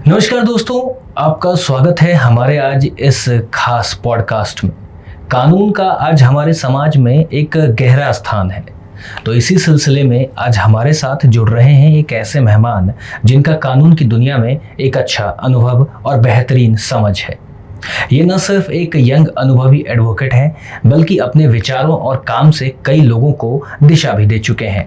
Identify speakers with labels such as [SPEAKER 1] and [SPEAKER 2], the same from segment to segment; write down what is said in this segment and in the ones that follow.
[SPEAKER 1] नमस्कार दोस्तों, आपका स्वागत है हमारे आज इस खास पॉडकास्ट में। कानून का आज हमारे समाज में एक गहरा स्थान है। तो इसी सिलसिले में आज हमारे साथ जुड़ रहे हैं एक ऐसे मेहमान जिनका कानून की दुनिया में एक अच्छा अनुभव और बेहतरीन समझ है। ये न सिर्फ एक यंग अनुभवी एडवोकेट हैं, बल्कि अपने विचारों और काम से कई लोगों को दिशा भी दे चुके हैं।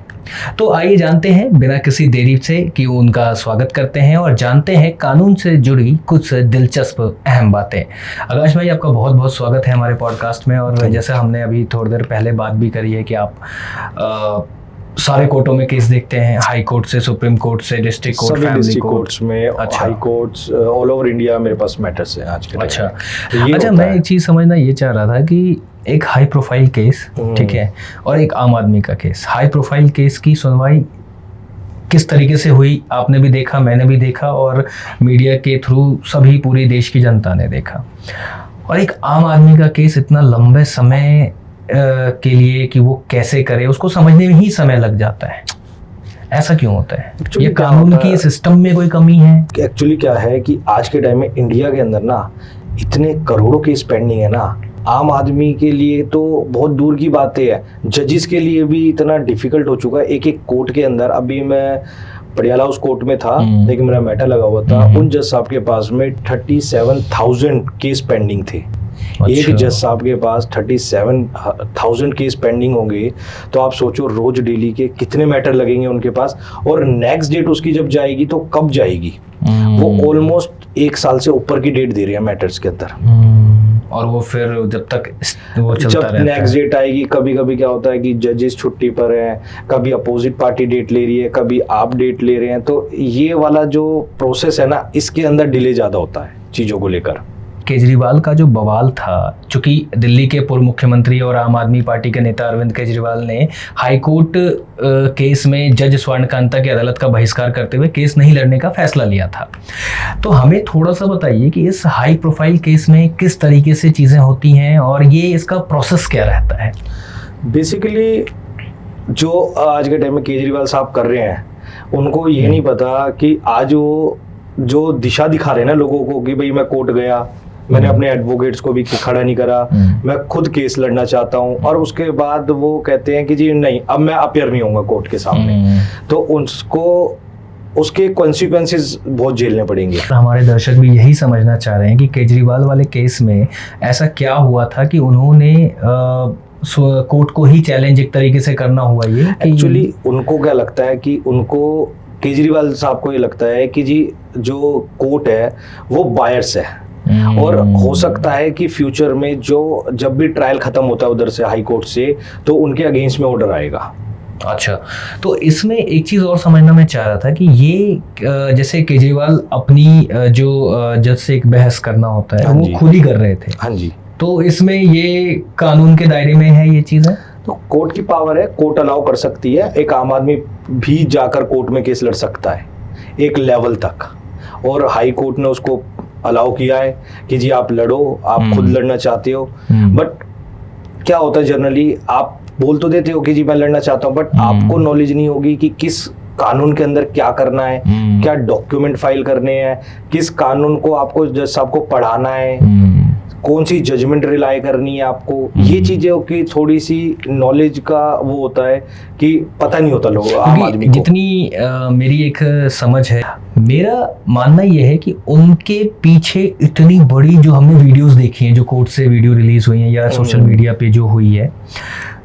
[SPEAKER 1] तो आइए जानते हैं बिना किसी देरी से कि उनका स्वागत करते हैं और जानते हैं कानून से जुड़ी कुछ दिलचस्प अहम बातें। आकाश भाई, आपका बहुत बहुत स्वागत है हमारे पॉडकास्ट में। और जैसे हमने अभी थोड़ी देर पहले बात भी करी है कि आप सारे कोर्टों में केस देखते हैं, हाई कोर्ट से सुप्रीम कोर्ट से डिस्ट्रिक्ट कोर्ट, फैमिली कोर्ट्स
[SPEAKER 2] में, high courts all over India मेरे पास मैटर्स हैं आज के टाइम।
[SPEAKER 1] अच्छा, मैं एक चीज़ समझना ये चाह रहा था कि एक हाई प्रोफाइल केस, ठीक है, और एक आम आदमी का केस। हाई प्रोफाइल केस की सुनवाई किस तरीके से हुई आपने भी देखा, मैंने भी देखा, और मीडिया के थ्रू सभी पूरी देश की जनता ने देखा। और एक आम आदमी का केस इतना लंबे समय के लिए कि वो कैसे करे, उसको समझने में ही समय लग जाता है। ऐसा क्यों होता है? ये कानून की सिस्टम में कोई कमी है?
[SPEAKER 2] एक्चुअली क्या है कि आज के टाइम में इंडिया के अंदर ना इतने करोड़ों केस पेंडिंग है ना, आम आदमी के लिए तो बहुत दूर की बातें है, जजेस के लिए भी इतना डिफिकल्ट हो चुका है। एक एक कोर्ट के अंदर, अभी मैं पटियाला उस कोर्ट में था, लेकिन मेरा मैटर लगा हुआ था, उन जज साहब के पास में 37,000 केस पेंडिंग थे। अच्छा। एक जज साहब के पास 37,000 केस पेंडिंग होंगे, तो आप सोचो रोज डेली के कितने मैटर लगेंगे उनके पास, और नेक्स्ट डेट उसकी जब जाएगी तो कब जाएगी। वो ऑलमोस्ट 1 साल से ऊपर की डेट दे रहे हैं मैटर्स के अंदर।
[SPEAKER 1] और वो फिर जब तक वो चलता रहता है,
[SPEAKER 2] नेक्स्ट डेट आएगी। कभी कभी क्या होता है कि जजेस छुट्टी पर हैं, कभी अपोजिट पार्टी डेट ले रही है, कभी आप डेट ले रहे हैं, तो ये वाला जो प्रोसेस है ना, इसके अंदर डिले ज़्यादा होता है चीज़ों को लेकर।
[SPEAKER 1] केजरीवाल का जो बवाल था, चूंकि दिल्ली के पूर्व मुख्यमंत्री और आम आदमी पार्टी के नेता अरविंद केजरीवाल ने हाई कोर्ट केस में जज स्वर्णकांता की अदालत का बहिष्कार करते हुए केस नहीं लड़ने का फैसला लिया था। तो हमें थोड़ा सा बताइए कि इस हाई प्रोफाइल केस में किस तरीके से चीज़ें होती हैं और ये इसका प्रोसेस क्या रहता है।
[SPEAKER 2] बेसिकली जो आज के टाइम में केजरीवाल साहब कर रहे हैं, उनको ये नहीं पता कि आज वो जो दिशा दिखा रहे हैं ना लोगों को कि भाई मैं कोर्ट गया, मैंने अपने एडवोकेट्स को भी खड़ा नहीं करा, मैं खुद केस लड़ना चाहता हूं, और उसके बाद वो कहते हैं कि जी नहीं, अब मैं अपीयर नहीं होऊंगा कोर्ट के सामने, तो उसको उसके कॉन्सिक्वेंसेस बहुत झेलने पड़ेंगे।
[SPEAKER 1] हमारे दर्शक भी यही समझना चाह रहे हैं कि केजरीवाल वाले केस में ऐसा क्या हुआ था कि उन्होंने कोर्ट को ही चैलेंज एक तरीके से करना हुआ। ये
[SPEAKER 2] एक्चुअली उनको क्या लगता है कि उनको, केजरीवाल साहब को ये लगता है कि जी जो कोर्ट है वो बायर्स है, और हो सकता है कि फ्यूचर में जो जब भी ट्रायल खत्म होता है उधर से हाई कोर्ट से, तो उनके अगेंस्ट में ऑर्डर आएगा।
[SPEAKER 1] अच्छा, तो इसमें एक चीज़ और समझना मैं चाह रहा था कि ये जैसे केजरीवाल अपनी जो जज से एक बहस करना होता है, वो खुद ही कर रहे थे।
[SPEAKER 2] हाँ जी।
[SPEAKER 1] तो इसमें ये कानून के दायरे में है ये चीज़ है?
[SPEAKER 2] तो कोर्ट की पावर है, कोर्ट अलाउ कर सकती है, एक आम आदमी भी जाकर कोर्ट में केस लड़ सकता है एक लेवल तक, और हाई कोर्ट ने उसको अलाउ किया है कि जी आप लड़ो, आप खुद लड़ना चाहते हो। बट क्या होता है, जनरली आप बोल तो देते हो कि जी मैं लड़ना चाहता हूँ, बट आपको नॉलेज नहीं होगी कि किस कानून के अंदर क्या करना है, क्या डॉक्यूमेंट फाइल करने हैं, किस कानून को आपको जज साहब को पढ़ाना है, कौन सी जजमेंट रिलाई करनी है आपको। ये चीजें की थोड़ी सी नॉलेज का वो होता है कि पता नहीं होता लोगों आम आदमी को।
[SPEAKER 1] जितनी मेरी एक समझ है, मेरा मानना यह है कि उनके पीछे इतनी बड़ी जो हमने वीडियोस देखी हैं, जो कोर्ट से वीडियो रिलीज हुई हैं या सोशल मीडिया पे जो हुई है,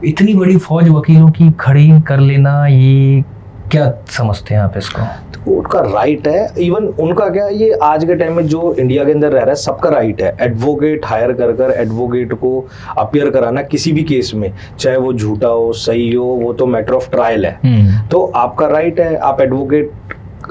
[SPEAKER 1] इतनी बड़ी फौज वकीलों की खड़ी कर लेना, ये क्या समझते हैं आप इसको?
[SPEAKER 2] तो कोर्ट का राइट है, इवन उनका क्या, ये आज के टाइम में जो इंडिया के अंदर रह रहा है सबका राइट है, एडवोकेट हायर कर एडवोकेट को अपीयर कराना किसी भी केस में, चाहे वो झूठा हो सही हो, वो तो मैटर ऑफ ट्रायल है। तो आपका राइट है, आप एडवोकेट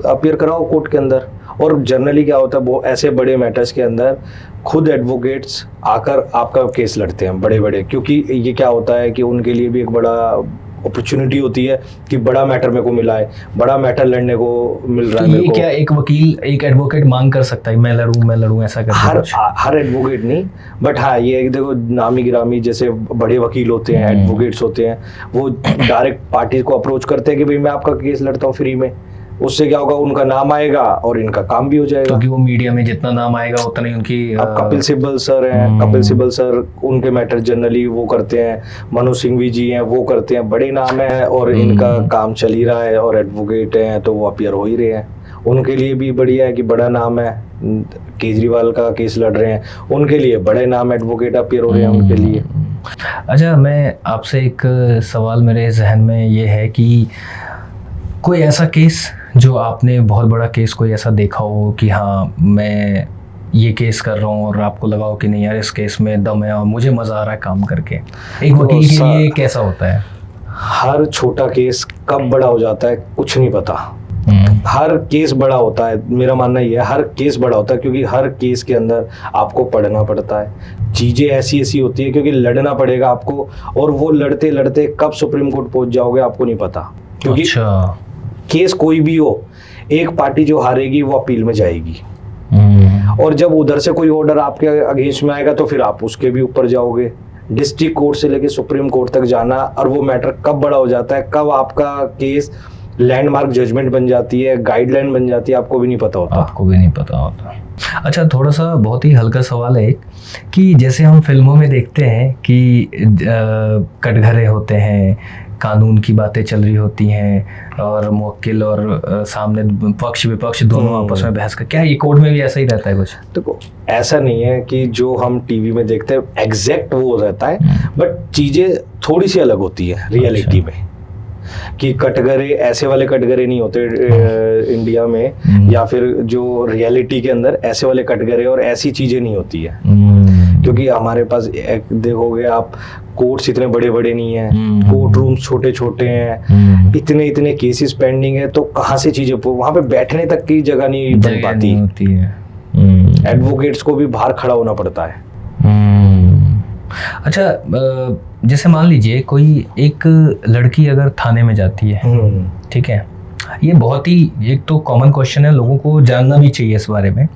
[SPEAKER 2] अपीयर कराओ कोर्ट के अंदर। और जनरली क्या होता है, वो ऐसे बड़े मैटर्स के अंदर खुद एडवोकेट्स आकर आपका केस लड़ते हैं बड़े बड़े, क्योंकि ये क्या होता है कि उनके लिए भी एक बड़ा अपॉर्चुनिटी होती है कि बड़ा मैटर मेरे को मिला है, बड़ा मैटर लड़ने को मिल रहा है मेरे को।
[SPEAKER 1] क्या एक वकील, एक एडवोकेट मांग कर सकता है मैं लड़ूं ऐसा करके?
[SPEAKER 2] हर एडवोकेट नहीं, बट हाँ ये देखो नामी गिरामी जैसे बड़े वकील होते हैं, एडवोकेट्स होते हैं, वो डायरेक्ट पार्टी को अप्रोच करते हैं कि भाई मैं आपका केस लड़ता हूँ फ्री में, उससे क्या होगा, उनका नाम आएगा और इनका काम भी हो जाएगा।
[SPEAKER 1] क्योंकि वो मीडिया में जितना नाम आएगा उतना ही उनकी
[SPEAKER 2] अब कपिल सिब्बल सर हैं, कपिल सिब्बल सर उनके मैटर जनरली वो करते हैं, मनोज सिंघवी जी हैं वो करते हैं, बड़े नाम है और इनका काम चल ही रहा है और एडवोकेट हैं तो वो अपीयर हो ही रहे हैं। उनके लिए भी बढ़िया है कि बड़ा नाम है, केजरीवाल का केस लड़ रहे हैं, उनके लिए बड़े नाम एडवोकेट अपीयर हो रहे हैं उनके लिए।
[SPEAKER 1] अच्छा, मैं आपसे एक सवाल मेरे जहन में ये है कि कोई ऐसा केस जो आपने बहुत बड़ा केस कोई ऐसा देखा हो कि हाँ मैं ये केस कर रहा हूँ और आपको लगा हो कि नहीं यार इस केस में दम है और मुझे मज़ा आ रहा है काम करके, एक वकील के लिए कैसा होता है?
[SPEAKER 2] हर छोटा केस कब बड़ा हो जाता है कुछ नहीं पता। हर केस बड़ा होता है, मेरा मानना ये है, हर केस बड़ा होता है क्योंकि हर केस के अंदर आपको पढ़ना पड़ता है, चीज़ें ऐसी ऐसी होती है क्योंकि लड़ना पड़ेगा आपको, और वो लड़ते लड़ते कब सुप्रीम कोर्ट पहुंच जाओगे आपको नहीं पता। क्योंकि केस कोई भी हो, एक पार्टी जो हारेगी वो अपील में जाएगी, और जब उधर से कोई ऑर्डर आपके अगेंस्ट में आएगा तो फिर आप उसके भी ऊपर जाओगे। डिस्ट्रिक्ट कोर्ट से लेके सुप्रीम कोर्ट तक जाना, और वो मैटर कब बड़ा हो जाता है, कब आपका केस लैंडमार्क जजमेंट बन जाती है, गाइडलाइन बन जाती है, आपको भी नहीं पता होता।
[SPEAKER 1] आपको भी नहीं पता होता। अच्छा, थोड़ा सा बहुत ही हल्का सवाल है कि जैसे हम फिल्मों में देखते हैं कि कटघरे होते हैं, कानून की बातें चल रही होती हैं और मुवक्किल और सामने पक्ष विपक्ष दोनों आपस में बहस कर, क्या ये कोर्ट में भी ऐसा ही रहता है कुछ?
[SPEAKER 2] देखो ऐसा नहीं है कि जो हम टीवी में देखते हैं एग्जैक्ट वो रहता है, बट चीज़ें थोड़ी सी अलग होती है रियलिटी में, कि कटघरे ऐसे वाले कटघरे नहीं होते इंडिया में, या फिर जो रियलिटी के अंदर ऐसे वाले कटघरे और ऐसी चीज़ें नहीं होती है। क्योंकि हमारे पास देखोगे आप, कोर्ट्स इतने बड़े बड़े नहीं हैं, कोर्ट रूम्स छोटे छोटे हैं, इतने इतने केसेस पेंडिंग है, तो कहाँ से चीज़ें, वहाँ पे बैठने तक की जगह नहीं बन पाती, एडवोकेट्स को भी बाहर खड़ा होना पड़ता है।
[SPEAKER 1] अच्छा, जैसे मान लीजिए कोई एक लड़की अगर थाने में जाती है, ठीक है, ये बहुत ही एक तो कॉमन क्वेश्चन है, लोगों को जानना भी चाहिए इस बारे में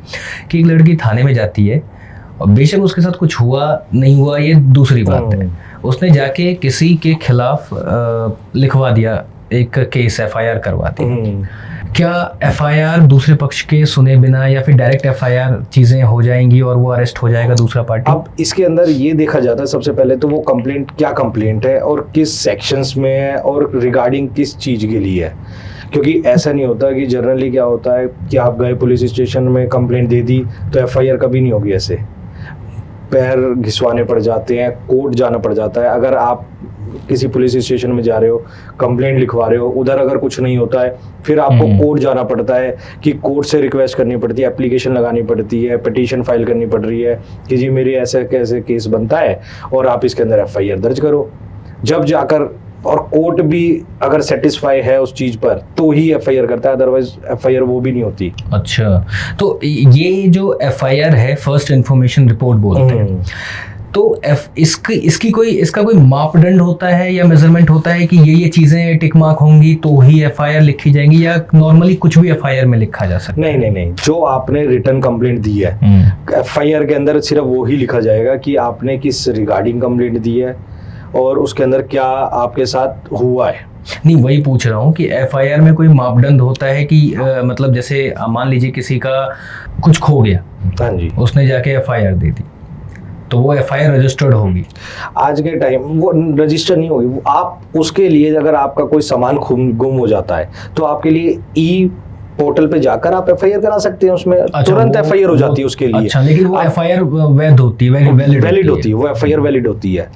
[SPEAKER 1] कि एक लड़की थाने में जाती है और बेशक उसके साथ कुछ हुआ नहीं हुआ ये दूसरी बात है, उसने जाके किसी के खिलाफ लिखवा दिया एक केस, एफआईआर करवा दी, क्या एफआईआर दूसरे पक्ष के सुने बिना या फिर डायरेक्ट एफआईआर चीजें हो जाएंगी और वो अरेस्ट हो जाएगा दूसरा पार्टी?
[SPEAKER 2] अब इसके अंदर ये देखा जाता है सबसे पहले तो वो कंप्लेंट क्या कंप्लेंट है और किस सेक्शंस में है और रिगार्डिंग किस चीज़ के लिए है। क्योंकि ऐसा नहीं होता कि जनरली क्या होता है कि आप गए पुलिस स्टेशन में कंप्लेंट दे दी तो एफआईआर कभी नहीं होगी, ऐसे पैर घिसवाने पड़ जाते हैं, कोर्ट जाना पड़ जाता है। अगर आप किसी पुलिस स्टेशन में जा रहे हो, कंप्लेंट लिखवा रहे हो, उधर अगर कुछ नहीं होता है फिर आपको कोर्ट जाना पड़ता है, कि कोर्ट से रिक्वेस्ट करनी पड़ती है, एप्लीकेशन लगानी पड़ती है, पिटीशन फाइल करनी पड़ रही है कि जी मेरी ऐसे कैसे केस बनता है और आप इसके अंदर एफआईआर दर्ज करो। जब जाकर, और कोर्ट भी अगर सेटिस्फाई है उस चीज पर तो ही एफआईआर करता है, अदरवाइज एफआईआर वो भी नहीं होती।
[SPEAKER 1] अच्छा, तो ये जो एफआईआर है फर्स्ट इंफॉर्मेशन रिपोर्ट बोलते हैं, तो इसका कोई मापदंड होता है या मेजरमेंट होता है कि ये चीजें टिक मार्क होंगी तो ही एफआईआर लिखी जाएंगी, या नॉर्मली कुछ भी एफआईआर में लिखा जा सकता है?
[SPEAKER 2] नहीं, जो आपने रिटर्न कंप्लेंट दी है एफआईआर के अंदर सिर्फ वो ही लिखा जाएगा कि आपने किस रिगार्डिंग कंप्लेंट दी है और उसके अंदर क्या आपके साथ हुआ है।
[SPEAKER 1] नहीं, वही पूछ रहा हूँ कि एफआईआर में कोई मापदंड होता है कि मतलब जैसे मान लीजिए किसी का कुछ खो गया,
[SPEAKER 2] हाँ जी,
[SPEAKER 1] उसने जाके एफआईआर दे दी तो वो एफआईआर रजिस्टर्ड होगी?
[SPEAKER 2] आज के टाइम वो रजिस्टर नहीं होगी। आप उसके लिए अगर आपका कोई सामान गुम हो जाता है तो आपके लिए ई पोर्टल पे जाकर आप एफआईआर करा सकते हैं, उसमें तुरंत एफआईआर हो जाती है उसके लिए।
[SPEAKER 1] अच्छा, लेकिन वो एफआईआर वैध होती है, वैलिड होती है,
[SPEAKER 2] वो एफआईआर वैलिड होती है।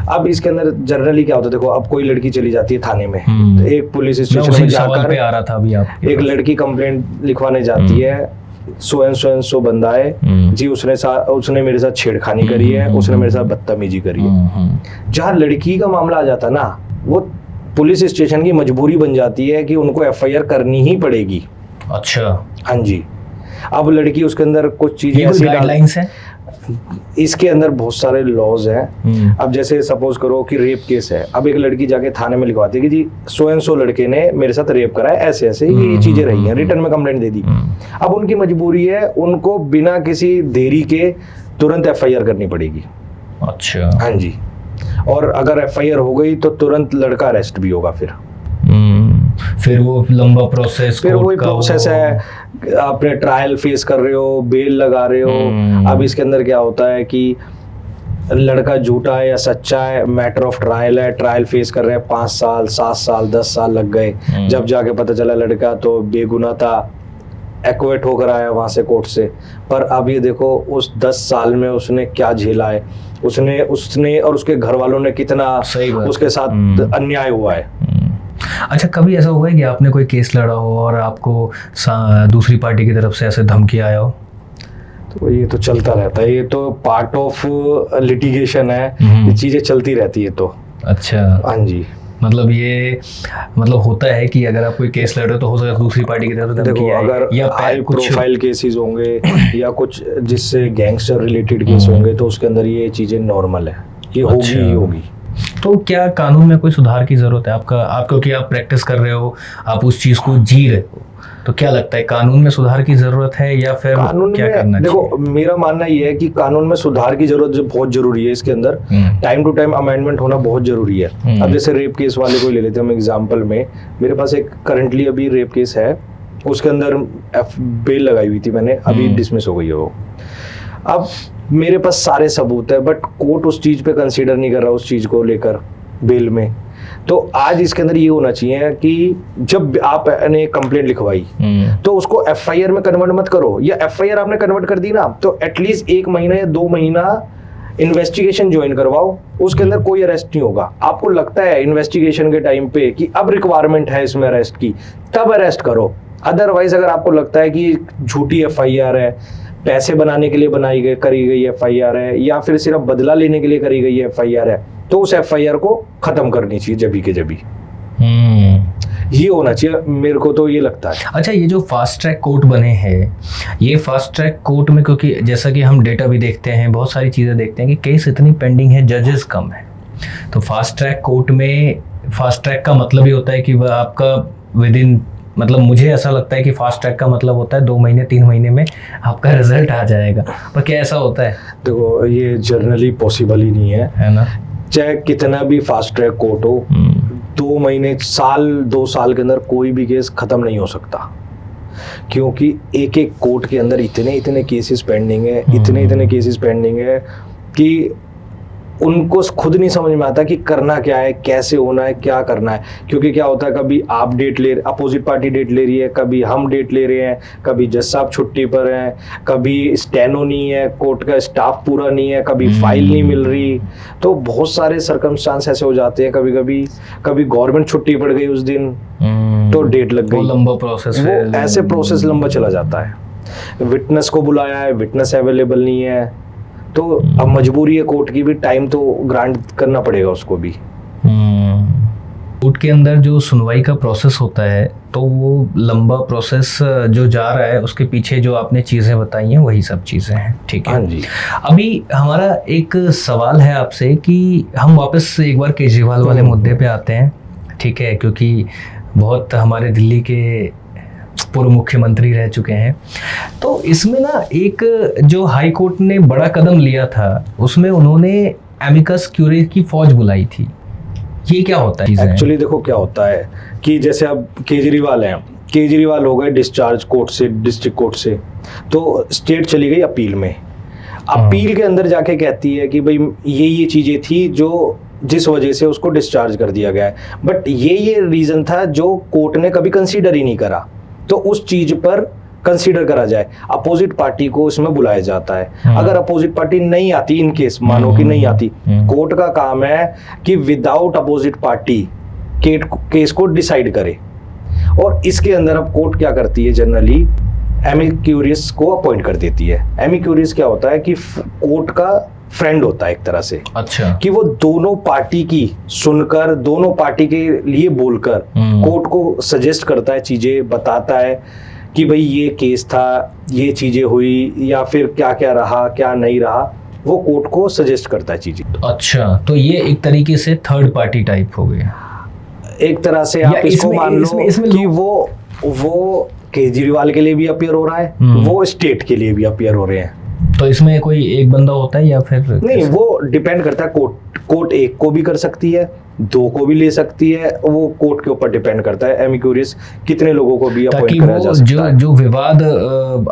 [SPEAKER 2] अब इसके अंदर जनरली क्या होता है, देखो अब कोई लड़की चली जाती है थाने में, तो एक पुलिस स्टेशन में जाकर
[SPEAKER 1] आ रहा था अभी आप,
[SPEAKER 2] एक लड़की कंप्लेंट लिखवाने जाती है, सो एंड सो बंदा है जी, उसने मेरे साथ छेड़खानी करी है, उसने मेरे साथ बदतमीजी करी है। जहाँ लड़की का मामला आ जाता है ना, वो पुलिस स्टेशन की मजबूरी बन जाती है कि उनको एफआईआर करनी ही पड़ेगी।
[SPEAKER 1] अच्छा,
[SPEAKER 2] हाँ जी। अब लड़की उसके अंदर कुछ चीजें ऐसी
[SPEAKER 1] गाइडलाइंस है,
[SPEAKER 2] इसके अंदर बहुत सारे लॉज हैं। अब जैसे सपोज करो कि रेप केस है, अब एक लड़की जाके थाने में लिखवाती है कि जी सो एंड सो लड़के ने मेरे साथ रेप करा है, ऐसे ऐसे ये चीजें रही हैं, रिटर्न में कंप्लेंट दे दी। अब उनकी मजबूरी है, उनको बिना किसी देरी के तुरंत एफआईआर करनी पड़ेगी।
[SPEAKER 1] अच्छा,
[SPEAKER 2] हाँ जी, और अगर एफआईआर हो गई तो तुरंत लड़का अरेस्ट भी होगा।
[SPEAKER 1] फिर वो लंबा प्रोसेस,
[SPEAKER 2] फिर वही प्रोसेस है, आपने ट्रायल फेस कर रहे हो, बेल लगा रहे हो। अब इसके अंदर क्या होता है कि लड़का झूठा है या सच्चा है, मैटर ऑफ ट्रायल है, ट्रायल फेस कर रहे हैं, 5 साल 7 साल 10 साल लग गए। जब जाके पता चला लड़का तो बेगुनाह था, एक्वेट होकर आया वहां से कोर्ट से। पर अब ये देखो उस 10 साल में उसने क्या झेला है, उसने और उसके घर वालों ने कितना उसके साथ अन्याय हुआ है।
[SPEAKER 1] अच्छा, कभी ऐसा हुआ है कि आपने कोई केस लड़ा हो और आपको दूसरी पार्टी की तरफ से ऐसे धमकी आया हो?
[SPEAKER 2] तो ये तो चलता रहता है, ये तो पार्ट ऑफ लिटिगेशन है, ये चीजें चलती रहती है। तो
[SPEAKER 1] अच्छा,
[SPEAKER 2] हाँ जी,
[SPEAKER 1] मतलब होता है कि अगर आप कोई केस लड़ रहे हो तो हो सकता है दूसरी पार्टी की तरफ से धमकी आए,
[SPEAKER 2] अगर
[SPEAKER 1] या
[SPEAKER 2] हाई प्रोफाइल केसेस होंगे या कुछ जिससे गैंगस्टर रिलेटेड केस होंगे तो उसके अंदर ये चीजें नॉर्मल है, ये होगी ही होगी।
[SPEAKER 1] तो क्या कानून में कोई सुधार की जरूरत है? आप क्योंकि आप प्रैक्टिस कर रहे हो, आप उस चीज को जी रहे हो, तो क्या लगता है कानून में सुधार की जरूरत है या फिर क्या करना चाहिए?
[SPEAKER 2] देखो, मेरा मानना ये है कि कानून में सुधार की जरूरत जो बहुत जरूरी है, इसके अंदर टाइम टू टाइम अमेंडमेंट होना बहुत जरूरी है। अब जैसे रेप केस वाले को ले लेते हैं हम एग्जांपल में, मेरे पास एक करंटली अभी रेप केस है, उसके अंदर बेल लगाई हुई थी मैंने, अभी डिसमिस हो गई है वो। अब मेरे पास सारे सबूत है, बट कोर्ट उस चीज पे कंसीडर नहीं कर रहा, उस चीज को लेकर बेल में। तो आज इसके अंदर ये होना चाहिए कि जब आपने कंप्लेंट लिखवाई तो उसको एफआईआर में कन्वर्ट मत करो, या एफआईआर आपने कन्वर्ट कर दी ना तो एटलीस्ट 1 महीना या 2 महीना इन्वेस्टिगेशन ज्वाइन करवाओ, उसके अंदर कोई अरेस्ट नहीं होगा। आपको लगता है इन्वेस्टिगेशन के टाइम पे कि अब रिक्वायरमेंट है इसमें अरेस्ट की, तब अरेस्ट करो। अदरवाइज अगर आपको लगता है कि झूठी एफआईआर है, पैसे बनाने के लिए करी गई एफआईआर है, या फिर सिर्फ बदला लेने के लिए करी गई एफआईआर है, तो उस एफआईआर को खत्म करनी चाहिए जभी के जभी। ये होना चाहिए, मेरे को तो ये लगता है।
[SPEAKER 1] अच्छा, ये जो फास्ट ट्रैक कोर्ट बने हैं, ये फास्ट ट्रैक कोर्ट में, क्योंकि जैसा कि हम डेटा भी देखते हैं, बहुत सारी चीज़ें देखते हैं कि केस इतनी पेंडिंग है, जजेस कम है, तो फास्ट ट्रैक कोर्ट में फास्ट ट्रैक का मतलब ये होता है कि वह आपका विद इन, मतलब मुझे ऐसा लगता है कि फास्ट ट्रैक का मतलब होता है 2 महीने 3 महीने में आपका रिजल्ट आ जाएगा, पर क्या ऐसा होता है?
[SPEAKER 2] देखो, ये जनरली पॉसिबल ही नहीं है ना, चाहे कितना भी फास्ट ट्रैक कोर्ट हो, 2 महीने, साल 2 साल के अंदर कोई भी केस खत्म नहीं हो सकता, क्योंकि एक एक कोर्ट के अंदर इतने केसेस पेंडिंग है, इतने केसेस पेंडिंग है कि उनको खुद नहीं समझ में आता कि करना क्या है, कैसे होना है, क्या करना है। क्योंकि क्या होता है, कभी आप अपोजिट पार्टी डेट ले रही है, कभी हम डेट ले रहे हैं, कभी जज साहब छुट्टी पर हैं, कभी स्टेनो नहीं है, कोर्ट का स्टाफ पूरा नहीं है, कभी फाइल नहीं मिल रही, तो बहुत सारे सर्कमस्टांस ऐसे हो जाते हैं। कभी गवर्नमेंट छुट्टी पड़ गई उस दिन तो डेट लग गई,
[SPEAKER 1] लंबा प्रोसेस,
[SPEAKER 2] वो ऐसे प्रोसेस लंबा चला जाता है। विटनेस को बुलाया है, विटनेस अवेलेबल नहीं है, तो अब मजबूरी है कोर्ट की भी, टाइम तो ग्रांट करना पड़ेगा उसको भी।
[SPEAKER 1] कोर्ट के अंदर जो सुनवाई का प्रोसेस होता है, तो वो लंबा प्रोसेस जो जा रहा है, उसके पीछे जो आपने चीज़ें बताई हैं वही सब चीज़ें हैं, ठीक है?
[SPEAKER 2] हाँ जी।
[SPEAKER 1] अभी हमारा एक सवाल है आपसे कि हम वापस एक बार केजरीवाल वाले मुद्दे पे आते हैं, ठीक है, क्योंकि बहुत हमारे दिल्ली के पूर्व मुख्यमंत्री रह चुके हैं। तो इसमें ना एक जो हाई कोर्ट ने बड़ा कदम लिया था, उसमें उन्होंने एमिकस क्यूरी की फौज बुलाई थी। ये क्या होता है?
[SPEAKER 2] एक्चुअली देखो क्या होता है कि जैसे अब केजरीवाल हो गए डिस्चार्ज कोर्ट से, डिस्ट्रिक्ट कोर्ट से, तो स्टेट चली गई अपील में। अपील के अंदर जाके कहती है कि भाई ये चीजें थी जो जिस वजह से उसको डिस्चार्ज कर दिया गया है, बट ये रीजन था जो कोर्ट ने कभी कंसीडर ही नहीं करा, तो उस चीज पर कंसीडर करा जाए। अपोजिट पार्टी को इसमें बुलाया जाता है। अगर अपोजिट पार्टी नहीं आती, इन केस मानो कि नहीं आती, कोर्ट का काम है कि विदाउट अपोजिट पार्टी केस को डिसाइड करे। और इसके अंदर अब कोर्ट क्या करती है, जनरली एमिक्यूरियस को अपॉइंट कर देती है। एमिक्यूरियस क्या होता है कि कोर्ट का फ्रेंड होता है एक तरह से।
[SPEAKER 1] अच्छा।
[SPEAKER 2] कि वो दोनों पार्टी की सुनकर, दोनों पार्टी के लिए बोलकर कोर्ट को सजेस्ट करता है, चीजें बताता है कि भाई ये केस था, ये चीजें हुई, या फिर क्या क्या रहा, क्या नहीं रहा, वो कोर्ट को सजेस्ट करता है चीजें।
[SPEAKER 1] अच्छा, तो ये एक तरीके से थर्ड पार्टी टाइप हो गया।
[SPEAKER 2] एक तरह से आप इसको मान लो कि वो केजरीवाल के लिए भी अपीयर हो रहा है, वो स्टेट के लिए भी अपीयर हो रहे हैं।
[SPEAKER 1] तो इसमें कोई एक बंदा होता है या फिर
[SPEAKER 2] नहीं, वो डिपेंड करता है कोर्ट एक को भी कर सकती है, 2 को भी ले सकती है, वो कोर्ट के ऊपर डिपेंड करता है एमिक्यूरियस कितने लोगों को भी
[SPEAKER 1] ताकि
[SPEAKER 2] अपॉइंट करा जा
[SPEAKER 1] वो
[SPEAKER 2] सकता है।
[SPEAKER 1] जो विवाद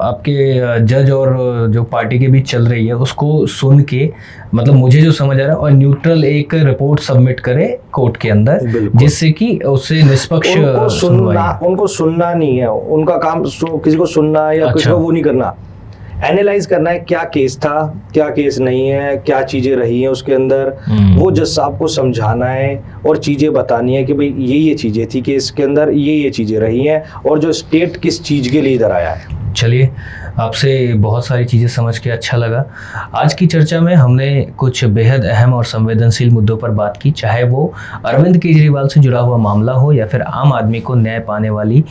[SPEAKER 1] आपके जज और जो पार्टी के बीच चल रही है उसको सुन के, मतलब मुझे जो समझ आ रहा है, और न्यूट्रल एक रिपोर्ट सबमिट करे कोर्ट के अंदर,
[SPEAKER 2] बिल्कुल।
[SPEAKER 1] जिससे कि उससे निष्पक्ष सुनवाई।
[SPEAKER 2] उनको सुनना नहीं है, उनका काम किसी को सुनना या किसी
[SPEAKER 1] अच्छा।
[SPEAKER 2] को वो नहीं करना, एनालाइज करना है क्या केस था, क्या केस नहीं है, क्या चीजें रही हैं उसके अंदर, वो जज साहब को समझाना है और चीजें बतानी है कि भाई ये चीजें थी केस के अंदर, ये चीजें रही हैं, और जो स्टेट किस चीज के लिए इधर आया है।
[SPEAKER 1] चलिए, आपसे बहुत सारी चीज़ें समझ के अच्छा लगा। आज की चर्चा में हमने कुछ बेहद अहम और संवेदनशील मुद्दों पर बात की, चाहे वो अरविंद केजरीवाल से जुड़ा हुआ मामला हो या फिर आम आदमी को न्याय पाने वाली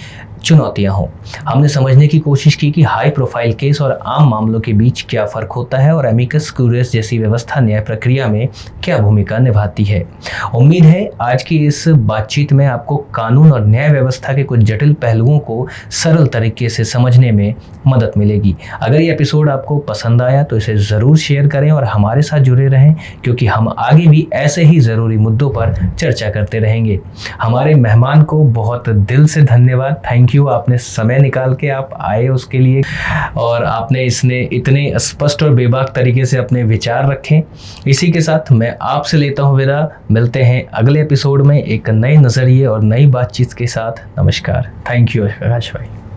[SPEAKER 1] चुनौतियां हों। हमने समझने की कोशिश की कि हाई प्रोफाइल केस और आम मामलों के बीच क्या फ़र्क होता है और एमिकस क्यूरियस जैसी व्यवस्था न्याय प्रक्रिया में क्या भूमिका निभाती है। उम्मीद है आज की इस बातचीत में आपको कानून और न्याय व्यवस्था के कुछ जटिल पहलुओं को सरल तरीके से समझने में मदद मिलेगी। अगर ये एपिसोड आपको पसंद आया तो इसे ज़रूर शेयर करें और हमारे साथ जुड़े रहें, क्योंकि हम आगे भी ऐसे ही ज़रूरी मुद्दों पर चर्चा करते रहेंगे। हमारे मेहमान को बहुत दिल से धन्यवाद, थैंक यू, आपने समय निकाल के आप आए उसके लिए, और आपने इतने स्पष्ट और बेबाक तरीके से अपने विचार रखे। इसी के साथ मैं आपसे लेता हूँ विदा। मिलते हैं अगले एपिसोड में एक नए नज़रिए और नई बातचीत के साथ। नमस्कार, थैंक यू आकाश भाई।